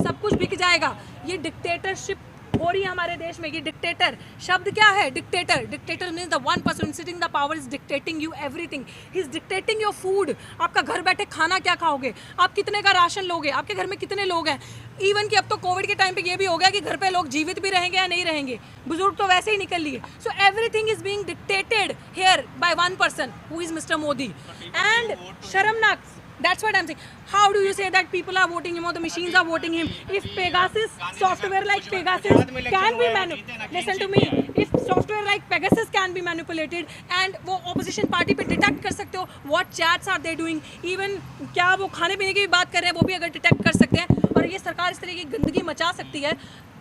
सब कुछ बिक जाएगा। ये डिक्टेटरशिप हो रही है हमारे देश में। ये डिक्टेटर शब्द क्या है? Dictator, dictator means the one person sitting the power is dictating you everything. He is dictating your food. आपका घर बैठे खाना क्या खाओगे, आप कितने का राशन लोगे, आपके घर में कितने लोग हैं। इवन कि अब तो कोविड के टाइम पे ये भी हो गया कि घर पे लोग जीवित भी रहेंगे या नहीं रहेंगे, बुजुर्ग तो वैसे ही निकल लिए। So everything is being dictated here by one person who is mister Modi and शर्मनाक। That's what I'm saying. How do you say that people are voting him or the machines are voting him? If Pegasus, software like Pegasus can be manipulated, listen to me. If software like Pegasus can be manipulated and वो opposition party पे detect कर सकते हो, what chats are they doing? Even क्या वो खाने पीने की भी बात कर रहे हैं, वो भी अगर detect कर सकते हैं और ये सरकार इस तरह की गंदगी मचा सकती है,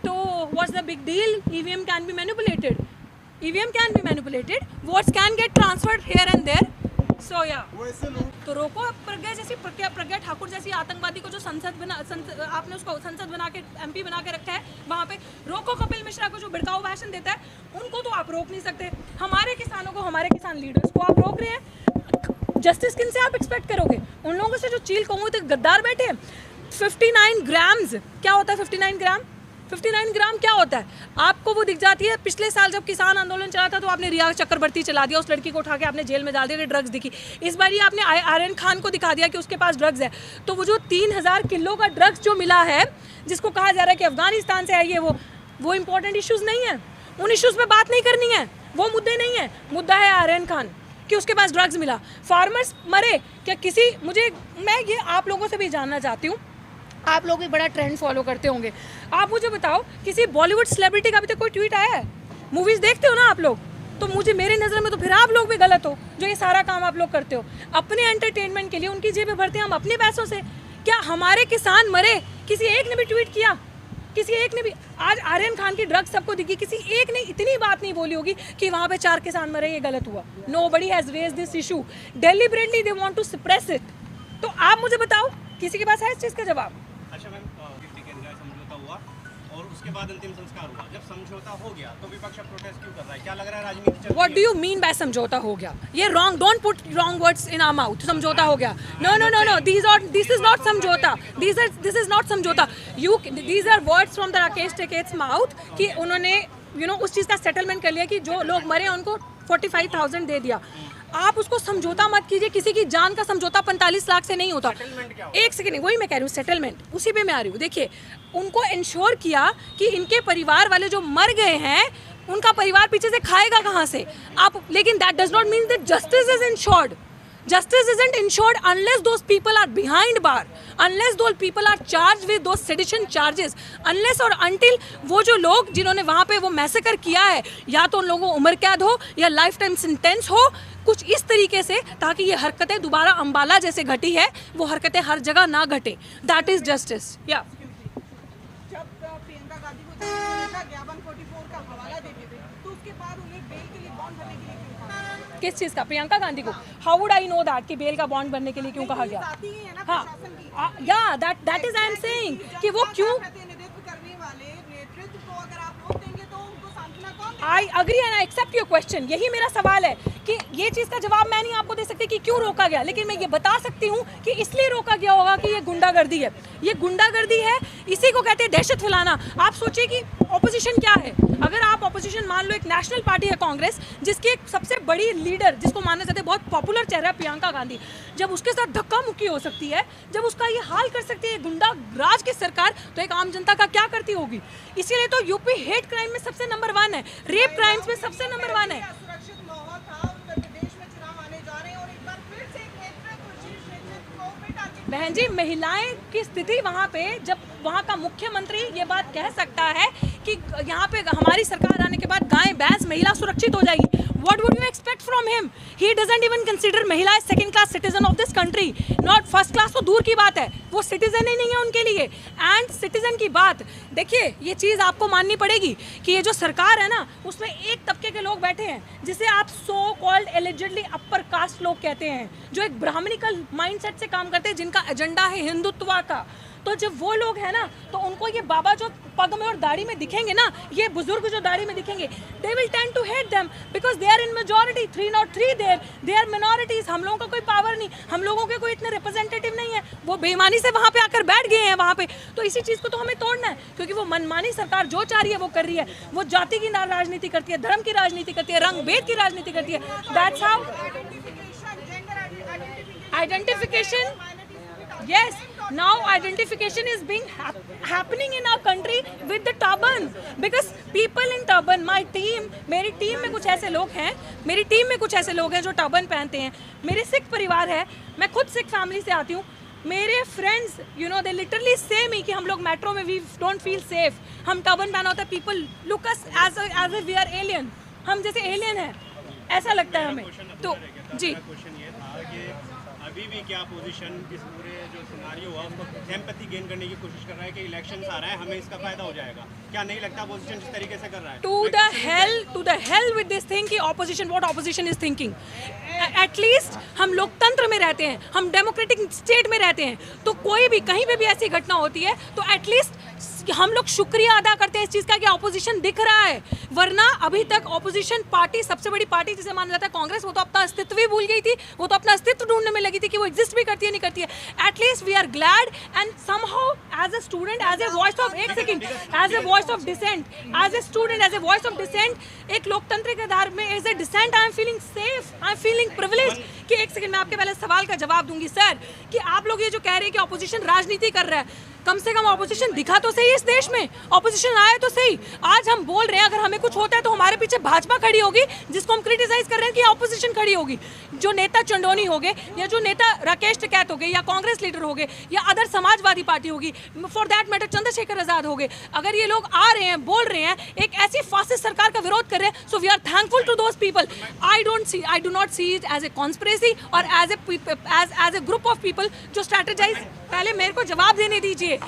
तो what's the big deal? EVM can be manipulated. EVM can be manipulated. Votes can get transferred here and there. So yeah. तो रोको प्रज्ञा जैसी प्रज्ञा ठाकुर जैसी आतंकवादी को जो आपने उसको संसद बना के MP बना के रखा है, वहाँ पे रोको कपिल मिश्रा को जो भिड़काऊ भाषण देता है, उनको तो आप रोक नहीं सकते। हमारे किसानों को, हमारे किसान लीडर्स को आप रोक रहे हैं। जस्टिस किन से आप एक्सपेक्ट करोगे? उन लोगों से जो चील कौवे तक गद्दार बैठे हैं। 59 ग्राम्स क्या होता है? 59 ग्राम 59 ग्राम क्या होता है? आपको वो दिख जाती है। पिछले साल जब किसान आंदोलन चला था तो आपने रिया चक्रवर्ती चला दिया, उस लड़की को उठा के आपने जेल में डाल दिया कि ड्रग्स दिखी। इस बार ये आपने आर्यन खान को दिखा दिया कि उसके पास ड्रग्स है। तो वो जो 3000 किलो का ड्रग्स जो मिला है, जिसको कहा जा रहा है कि अफगानिस्तान से है, ये वो इंपॉर्टेंट इश्यूज़ नहीं है। उन इश्यूज़ पे बात नहीं करनी है, वो मुद्दे नहीं है। मुद्दा है आर्यन खान कि उसके पास ड्रग्स मिला। फार्मर्स मरे क्या? मैं ये आप लोगों से भी जानना चाहती हूँ, आप लोग भी बड़ा ट्रेंड फॉलो करते होंगे। आप मुझे बताओ, किसी बॉलीवुड सेलिब्रिटी का अभी तक कोई ट्वीट आया है? मूवीज़ देखते हो ना आप लोग, तो मेरे नज़र में तो फिर आप लोग भी गलत हो जो ये सारा काम आप लोग करते हो। अपने एंटरटेनमेंट के लिए उनकी जेबें भरते हैं हम अपने पैसों से। क्या हमारे किसान मरे? किसी एक ने भी ट्वीट किया? किसी एक ने भी? आज आर्यन खान की ड्रग्स सबको दिखी, किसी एक ने इतनी बात नहीं बोली होगी कि वहाँ पे 4 किसान मरे, ये गलत हुआ। Nobody has raised this issue. Deliberately they want to suppress it. तो आप मुझे बताओ, किसी के पास है इस चीज़ का जवाब? अच्छा मैम, समझौता हुआ और उसके बाद अंतिम संस्कार हुआ। जब समझौता हो गया तो विपक्ष प्रोटेस्ट क्यों कर रहा है? क्या लग रहा है राजनीति चल रही है? What do you mean by समझौता हो गया? ये wrong, don't put wrong words in our mouth. समझौता हो गया? No. This is not समझौता. This is not समझौता. These are words from the Rakesh Tikat's mouth कि उन्होंने उस चीज़ का सेटलमेंट कर लिया कि जो लोग मरे उनको 45,000 दे दिया। आप उसको समझौता मत कीजिए। किसी की जान का समझौता 45 लाख से नहीं होता। एक सेकेंड, वही मैं कह रही हूँ, सेटलमेंट, उसी पे मैं आ रही हूँ। देखिए, उनको इंश्योर किया कि इनके परिवार वाले जो मर गए हैं उनका परिवार पीछे से खाएगा कहाँ से? लेकिन that does not mean that justice is insured. Justice isn't ensured unless those people are behind bar, unless those people are charged with those sedition charges, unless और until वो जो लोग जिन्होंने वहाँ पे वो मैसेकर किया है, या तो उन लोगों को उम्र कैद हो या लाइफ टाइम सेंटेंस हो, कुछ इस तरीके से, ताकि ये हरकतें दोबारा अंबाला जैसे घटी है वो हरकतें हर जगह ना घटे। That is justice. या जब प्रियंका गांधी को ज्ञापन 44 का हवाला देते थे तो उसके बाद उन्हें बेल के लिए बॉन्ड भरने के लिए क्यों कहा? किस चीज़ का? प्रियंका गांधी को how would I know that कि बेल का बॉन्ड बनने के लिए क्यों कहा गया? हाँ, या that is I am saying कि वो क्यों। प्रतिनिधित्व करने वाले नेतृत्व को अगर आप रोक देंगे तो उनको सांत्वना कौन देगा? I agree and I accept your question. यही मेरा सवाल है कि ये चीज़ का जवाब मैं नहीं आपको दे सकती कि क्यों रोका गया, लेकिन मैं ये बता सकती हूँ कि इसलिए रोका गया होगा कि ये गुंडागर्दी है। ये गुंडागर्दी है, इसी को कहते हैं दहशत फैलाना। आप सोचिए कि ऑपोजिशन क्या है। अगर आप ऑपोजिशन मान लो, एक नेशनल पार्टी है कांग्रेस, जिसकी एक सबसे बड़ी लीडर, जिसको माना जाता है बहुत पॉपुलर चेहरा है प्रियंका गांधी, जब उसके साथ धक्का मुक्की हो सकती है, जब उसका ये हाल कर सकती है गुंडा राज की सरकार, तो एक आम जनता का क्या करती होगी? इसीलिए तो यूपी हेट क्राइम में सबसे नंबर 1 है, रेप क्राइम्स में सबसे नंबर 1 है। सुरक्षित माहौल था, उत्तर प्रदेश में चुनाव आने जा रहे हैं और एक बार फिर से एक नेतृत्व शीर्ष नेतृत्व को बेटा बहन जी, महिलाएं की स्थिति वहाँ पे, जब वहाँ का मुख्यमंत्री ये बात कह सकता है कि यहाँ पे हमारी सरकार आने के बाद गाय भैंस महिला सुरक्षित हो जाएगी, what would you expect from him? He doesn't even consider महिला second class citizen of this country, not first class। तो दूर की बात है, वो सिटीजन ही नहीं है उनके लिए। एंड सिटीजन की बात देखिए, ये चीज़ आपको माननी पड़ेगी कि ये जो सरकार है ना, उसमें एक तबके के लोग बैठे हैं जिसे आप so called allegedly upper caste लोग कहते हैं, जो एक ब्राह्मणिकल माइंडसेट से काम करते हैं, जिनका एजेंडा है हिंदुत्व का। तो जब वो लोग हैं ना, तो उनको ये बाबा जो पग में और दाढ़ी में दिखेंगे ना, ये बुजुर्ग जो दाढ़ी में दिखेंगे, they will tend to hate them because they are in majority, 303 they are minorities. हम लोगों का कोई पावर नहीं, हम लोगों के कोई इतने रिप्रेजेंटेटिव नहीं है, वो बेईमानी से वहाँ पे आकर बैठ गए हैं वहाँ पे। तो इसी चीज़ को तो हमें तोड़ना है, क्योंकि वो मनमानी सरकार जो चाह रही है वो कर रही है। वो जाति की राजनीति करती है, धर्म की राजनीति करती है, रंग भेद की राजनीति करती है। That's how identification, yes, now identification is being happening in our country with the turban, because people in turban, my team, मेरी टीम में कुछ ऐसे लोग हैं, मेरी टीम में कुछ ऐसे लोग हैं जो टर्बन पहनते हैं। मेरे सिख परिवार है, मैं खुद सिख फैमिली से आती हूँ। मेरे friends you know they literally say me कि हम लोग मेट्रो में वी डोंट फील सेफ, हम टर्बन पहना होता है, people look us as we are alien, हम जैसे एलियन है ऐसा लगता है हमें। तो जी क्वेश्चन ये था कि अभी भी क्या पोजीशन इस पूरे जो सिनारियो हुआ उसको एम्पैथी गेन करने की कोशिश कर रहा है कि इलेक्शंस आ रहा है, हमें इसका फायदा हो जाएगा? क्या नहीं लगता पोजीशन जिस तरीके से कर रहा है? To the hell with this thing कि opposition, what opposition is thinking. At least हम लोकतंत्र में रहते हैं, हम डेमोक्रेटिक स्टेट में रहते हैं, तो कोई भी कहीं पे भी ऐसी घटना होती है तो एटलीस्ट हम लोग शुक्रिया अदा करते हैं इस चीज़ का कि ऑपोजिशन दिख रहा है। वरना अभी तक ऑपोजिशन पार्टी, सबसे बड़ी पार्टी जिसे माना जाता है कांग्रेस, वो तो अपना अस्तित्व ही भूल गई थी, वो तो अपना अस्तित्व ढूंढने में लगी थी कि वो एग्जिस्ट भी करती है नहीं करती है। At least we are glad and somehow as a student, as a voice of, एक second, as a voice of dissent, as a student, as a voice of dissent, एक लोकतंत्र के आधार में as a dissent I am feeling safe, I am feeling privilege. कि एक second मैं आपके पहले सवाल का जवाब दूंगी सर, कि आप लोग ये जो कह रहे हैं कि ऑपोजिशन राजनीति कर रहा है, कम से कम ऑपोजिशन दिखा तो सही इस देश में, ऑपोजिशन आया तो सही। आज हम बोल रहे हैं अगर हमें कुछ होता है तो हमारे पीछे भाजपा खड़ी होगी, जिसको हम क्रिटिसाइज कर रहे हैं कि ऑपोजिशन खड़ी होगी। जो नेता चंडोनी हो गए, या जो नेता राकेश टिकैत हो गए, या कांग्रेस लीडर हो गए, या अदर समाजवादी पार्टी होगी, for that matter Chandrashekhar Azad हो गए, अगर ये लोग आ रहे हैं, बोल रहे हैं, एक ऐसी फासिस्ट सरकार का विरोध कर रहे हैं, so we are thankful to those people. I do not see it as a conspiracy और as a group of people जो स्ट्रैटेजाइज। पहले मेरे को जवाब देने दीजिए,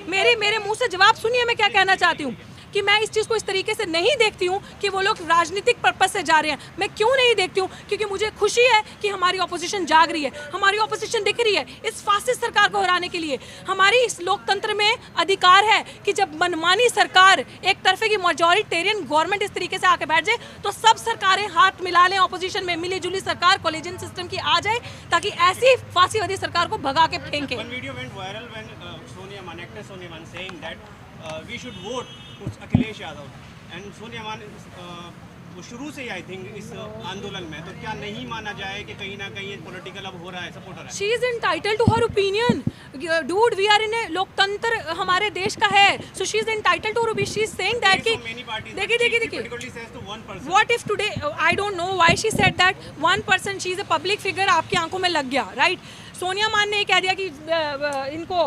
मेरे मुंह से जवाब सुनिए मैं क्या कहना चाहती हूँ। कि मैं इस चीज़ को इस तरीके से नहीं देखती हूँ कि वो लोग राजनीतिक पर्पस से जा रहे हैं। मैं क्यों नहीं देखती हूँ? क्योंकि मुझे खुशी है कि हमारी ऑपोजिशन जाग रही है, हमारी ऑपोजिशन दिख रही है इस फासिस्ट सरकार को हराने के लिए। हमारी इस लोकतंत्र में अधिकार है कि जब मनमानी सरकार, एक तरफे की मेजॉरिटेरियन गवर्नमेंट इस तरीके से आके बैठ जाए, तो सब सरकारें हाथ मिला लें, ऑपोजिशन में मिली जुली सरकार कोलिजन सिस्टम की आ जाए, ताकि ऐसी फांसीवादी सरकार को भगा के फेंके। One video went viral when Sonia Maan, actress Sonia Maan, saying that we should vote for Akhilesh Yadav, and Sonia Maan वो शुरू से ही आई थिंक इस आंदोलन में, तो क्या नहीं माना जाए कि कहीं ना कहीं पॉलिटिकल अब हो रहा है, सपोर्टर है? She is entitled to her opinion dude, we are in a लोकतंत्र हमारे देश का है, so she is entitled to her opinion. She is saying that कि देखिए what if today, I don't know why she said that one person, she is a public figure, आपकी आंखों में लग गया, राइट? सोनिया मान ने कह दिया कि इनको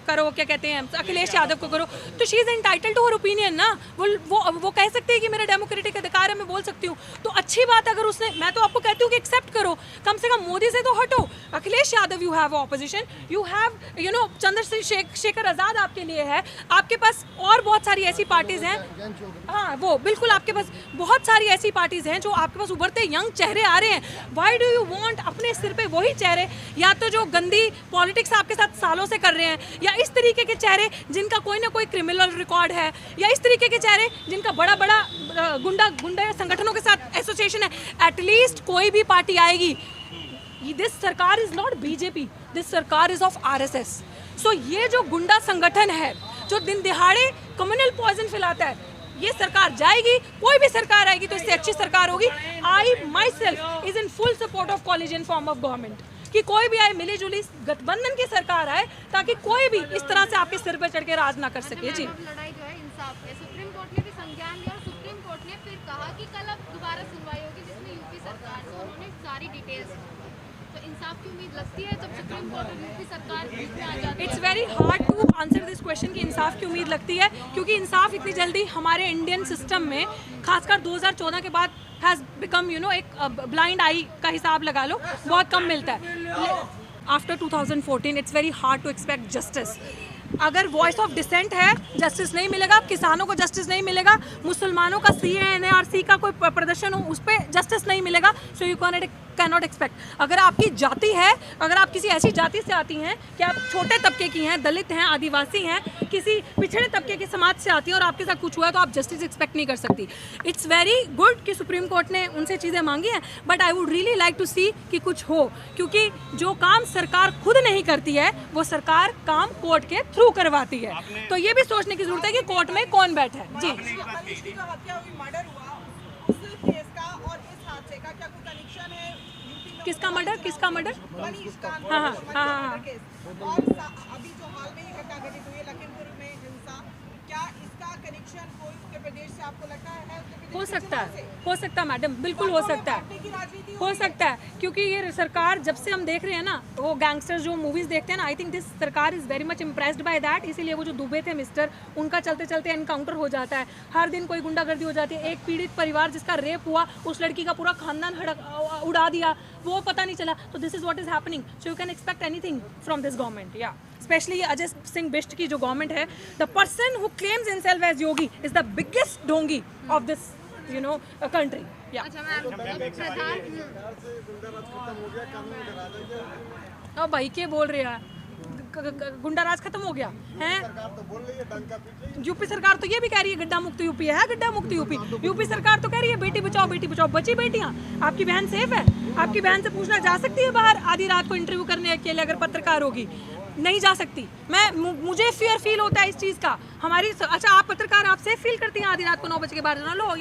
करो, क्या कहते हैं, अखिलेश यादव को करो, तो she is entitled to her opinion ना। वो कह सकते हैं कि मेरा डेमोक्रेटिक अधिकार है, मैं बोल सकती हूँ, तो अच्छी बात। अगर उसने, मैं तो आपको कहती हूँ कि एक्सेप्ट करो, कम से कम मोदी से तो हटो। Akhilesh Yadav, you have opposition, you have you know Chandrashekhar Azad आपके लिए है, आपके पास और बहुत सारी ऐसी पार्टीज हैं, हाँ वो बिल्कुल, आपके पास बहुत सारी ऐसी पार्टीज हैं जो आपके पास उभरते यंग चेहरे आ रहे हैं। व्हाई डू यू वांट अपने सिर पे वही चेहरे, या तो जो गंदी पॉलिटिक्स आपके साथ सालों से कर रहे हैं, या इस तरीके के चेहरे जिनका कोई ना कोई क्रिमिनल रिकॉर्ड है, या इस तरीके के चेहरे जिनका बड़ा बड़ा गुंडा संगठनों के साथ एसोसिएशन है। एटलीस्ट कोई भी पार्टी आएगी, दिस सरकार इज नॉट बीजेपी, दिस सरकार इज ऑफ आरएसएस। सो ये जो गुंडा संगठन है जो दिन दिहाड़े कम्युनल पॉइजन फैलाता है, ये सरकार जाएगी, कोई भी सरकार आएगी तो इससे अच्छी सरकार होगी। I myself is in full support of coalition form of government, कि कोई भी आए, मिली जुली गठबंधन की सरकार आए, ताकि कोई भी इस तरह से आपके सिर पर चढ़ के राज ना कर सके। जी, लड़ाई जो है इंसाफ है, सुप्रीम कोर्ट ने भी संज्ञान लिया और सुप्रीम कोर्ट ने फिर कहा कि कल अब दोबारा सुनवाई होगी जिसमें यूपी सरकार से उन्होंने सारी डिटेल्स, तो इंसाफ की उम्मीद लगती है जब सुप्रीम कोर्ट और यूपी सरकार बीच में आ जाती है। It's very hard to answer this question कि इंसाफ की उम्मीद लगती है, क्योंकि इंसाफ इतनी जल्दी हमारे इंडियन सिस्टम में, खासकर 2014 के बाद, हैज़ बिकम यू नो एक ब्लाइंड आई का हिसाब लगा लो, बहुत कम मिलता है। After 2014 it's very hard to expect justice. अगर वॉइस ऑफ डिसेंट है, जस्टिस नहीं मिलेगा, किसानों को जस्टिस नहीं मिलेगा, मुसलमानों का CANRC का कोई प्रदर्शन हो उस पर जस्टिस नहीं मिलेगा, सो you can can not expect. अगर आपकी जाति है, अगर आप किसी ऐसी जाति से आती हैं कि आप छोटे तबके की हैं, दलित हैं, आदिवासी हैं, किसी पिछड़े तबके के समाज से आती हैं और आपके साथ कुछ हुआ है तो आप जस्टिस एक्सपेक्ट नहीं कर सकती। इट्स वेरी गुड कि सुप्रीम कोर्ट ने उनसे चीज़ें मांगी हैं, but I would really like to see कि कुछ हो, क्योंकि जो काम सरकार खुद नहीं करती है वो सरकार काम कोर्ट के थ्रू करवाती है। तो ये भी सोचने की जरूरत है कि कोर्ट में कौन बैठा है। जी, मनीष की जो हत्या हुई, मर्डर हुआ, उस केस का और इस हादसे का क्या कोई कनेक्शन है? यूपी में किसका मर्डर? किसका मर्डर? मनीष का हाँ। केस और अभी जो हाल में ये घटना घटित हुई है लखीमपुर में हिंसा, क्या इसका कनेक्शन कोई उत्तर प्रदेश से आपको लगता है? उत्तर प्रदेश हो के सकता चुनाव है, से? हो सकता है मैडम, बिल्कुल हो सकता है, पार्टी की राजनीति हो सकता है, क्योंकि ये सरकार जब से हम देख रहे हैं ना, वो गैंगस्टर्स जो मूवीज देखते हैं ना, आई थिंक दिस सरकार is very much impressed by that. इसीलिए वो जो दुबे थे मिस्टर, उनका चलते चलते एनकाउंटर हो जाता है, हर दिन कोई गुंडागर्दी हो जाती है। एक पीड़ित परिवार जिसका रेप हुआ, उस लड़की का पूरा खानदान उड़ा दिया, वो पता नहीं चला। तो this is what is happening, so you can expect anything from this government. या स्पेशली अजय सिंह बिष्ट की जो गवर्नमेंट है, the person who claims himself as Yogi is the biggest डोंगी ऑफ दिस कंट्री। या अच्छा मैम, प्रधान अब भाई के बोल रहे हैं गुंडाराज खत्म हो गया है? यूपी सरकार तो ये भी कह रही है गड्ढा मुक्त यूपी है, गड्ढा मुक्त यूपी। यूपी सरकार तो कह रही है बेटी बचाओ बेटी बचाओ। बची बेटियां, आपकी बहन सेफ है? आपकी बहन से पूछना जा सकती है बाहर आधी रात को इंटरव्यू करने के लिए अगर पत्रकार होगी? नहीं जा सकती। मुझे फियर फील होता है इस चीज़ का। हमारी अच्छा, आप पत्रकार आप सेफ फील करती हैं आधी रात को 9 बजे के बाद जाना? लो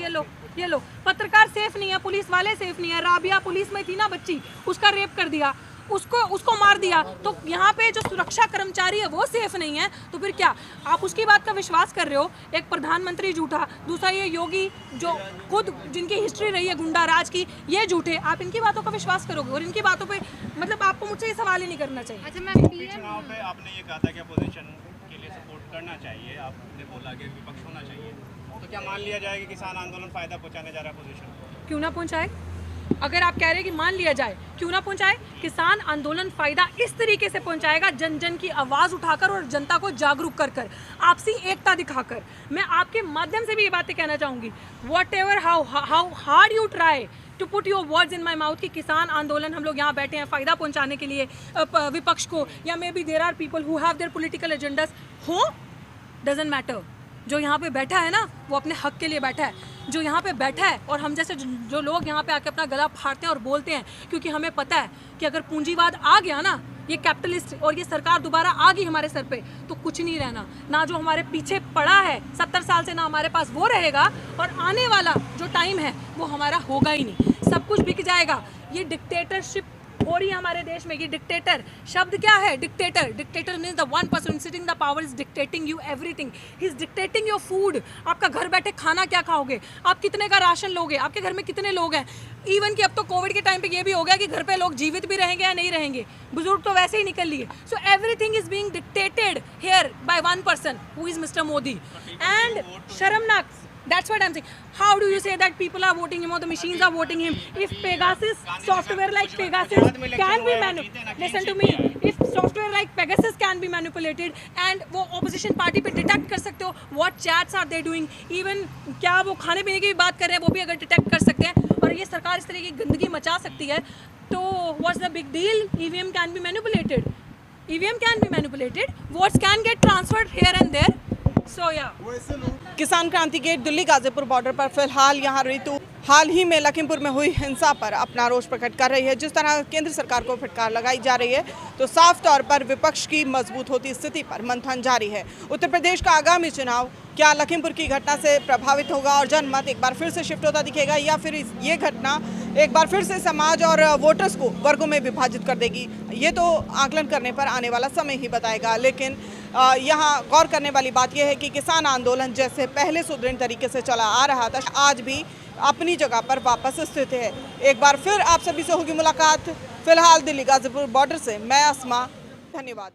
ये लो, पत्रकार सेफ नहीं है, पुलिस वाले सेफ नहीं है। राबिया पुलिस में थी ना बच्ची, उसका रेप कर दिया, उसको मार दिया, तो यहाँ पे जो सुरक्षा कर्मचारी है वो सेफ नहीं है। तो फिर क्या आप उसकी बात का विश्वास कर रहे हो? एक प्रधानमंत्री झूठा, दूसरा ये योगी जो खुद जिनकी हिस्ट्री रही है गुंडा राज की, ये झूठे। आप इनकी बातों का विश्वास करोगे? और इनकी बातों पे मतलब आपको मुझसे ये सवाल ही नहीं करना चाहिए। अच्छा मैम, चुनाव पे आपने ये कहा था कि अपोजिशन के लिए सपोर्ट करना चाहिए, आपने बोला कि विपक्ष होना चाहिए, तो क्या मान लिया जाए कि किसान आंदोलन फायदा पहुंचाने जा रहा है अपोजिशन को? क्यों ना पहुंचाए? अगर आप कह रहे हैं कि मान लिया जाए, क्यों ना पहुंचाए? किसान आंदोलन फायदा इस तरीके से पहुंचाएगा, जन जन की आवाज़ उठाकर और जनता को जागरूक कर कर, आपसी एकता दिखाकर। मैं आपके माध्यम से भी ये बातें कहना चाहूँगी, whatever how hard you try to put your words in my mouth कि किसान आंदोलन हम लोग यहाँ बैठे हैं फ़ायदा पहुँचाने के लिए विपक्ष को, या may be there are people who have their political agendas, who doesn't matter. जो यहाँ पे बैठा है ना, वो अपने हक के लिए बैठा है। जो यहाँ पे बैठा है, और हम जैसे जो लोग यहाँ पे आके अपना गला फाड़ते हैं और बोलते हैं, क्योंकि हमें पता है कि अगर पूंजीवाद आ गया ना, ये कैपिटलिस्ट और ये सरकार दोबारा आ गई हमारे सर पे, तो कुछ नहीं रहना। ना जो हमारे पीछे पड़ा है 70 साल से, ना हमारे पास वो रहेगा, और आने वाला जो टाइम है वो हमारा होगा ही नहीं। सब कुछ बिक जाएगा। ये डिक्टेटरशिप हो रही है हमारे देश में। ये डिक्टेटर शब्द क्या है? Dictator. Dictator means the one person sitting the power is dictating you everything. He is dictating your food. आपका घर बैठे खाना क्या खाओगे, आप कितने का राशन लोगे, आपके घर में कितने लोग हैं। इवन कि अब तो कोविड के टाइम पे ये भी हो गया कि घर पे लोग जीवित भी रहेंगे या नहीं रहेंगे, बुजुर्ग तो वैसे ही निकल लिए। So everything is being dictated here by one person who is mister Modi. And शर्मनाक, that's what I'm saying. How do you say that people are voting him or the machines are voting him? If Pegasus, software like Pegasus can be manipulated, listen to me, if software like Pegasus can be manipulated and वो opposition party पे detect कर सकते हो, what chats are they doing, even क्या वो खाने पीने की भी बात कर रहे हैं वो भी अगर detect कर सकते हैं, और ये सरकार इस तरह की गंदगी मचा सकती है, तो what's the big deal? EVM can be manipulated. EVM can be manipulated. Votes can get transferred here and there. So yeah. किसान क्रांति गेट दिल्ली गाजीपुर बॉर्डर पर फिलहाल यहाँ ऋतु हाल ही में लखीमपुर में हुई हिंसा पर अपना रोष प्रकट कर रही है। जिस तरह केंद्र सरकार को फटकार लगाई जा रही है, तो साफ तौर पर विपक्ष की मजबूत होती स्थिति पर मंथन जारी है। उत्तर प्रदेश का आगामी चुनाव क्या लखीमपुर की घटना से प्रभावित होगा और जनमत एक बार फिर से शिफ्ट होता दिखेगा, या फिर ये घटना एक बार फिर से समाज और वोटर्स को वर्गों में विभाजित कर देगी, ये तो आकलन करने पर आने वाला समय ही बताएगा। लेकिन यहाँ गौर करने वाली बात यह है कि किसान आंदोलन जैसे पहले सुदृढ़ तरीके से चला आ रहा था, आज भी अपनी जगह पर वापस स्थित है। एक बार फिर आप सभी से होगी मुलाकात। फिलहाल दिल्ली गाजीपुर बॉर्डर से मैं अस्मा, धन्यवाद।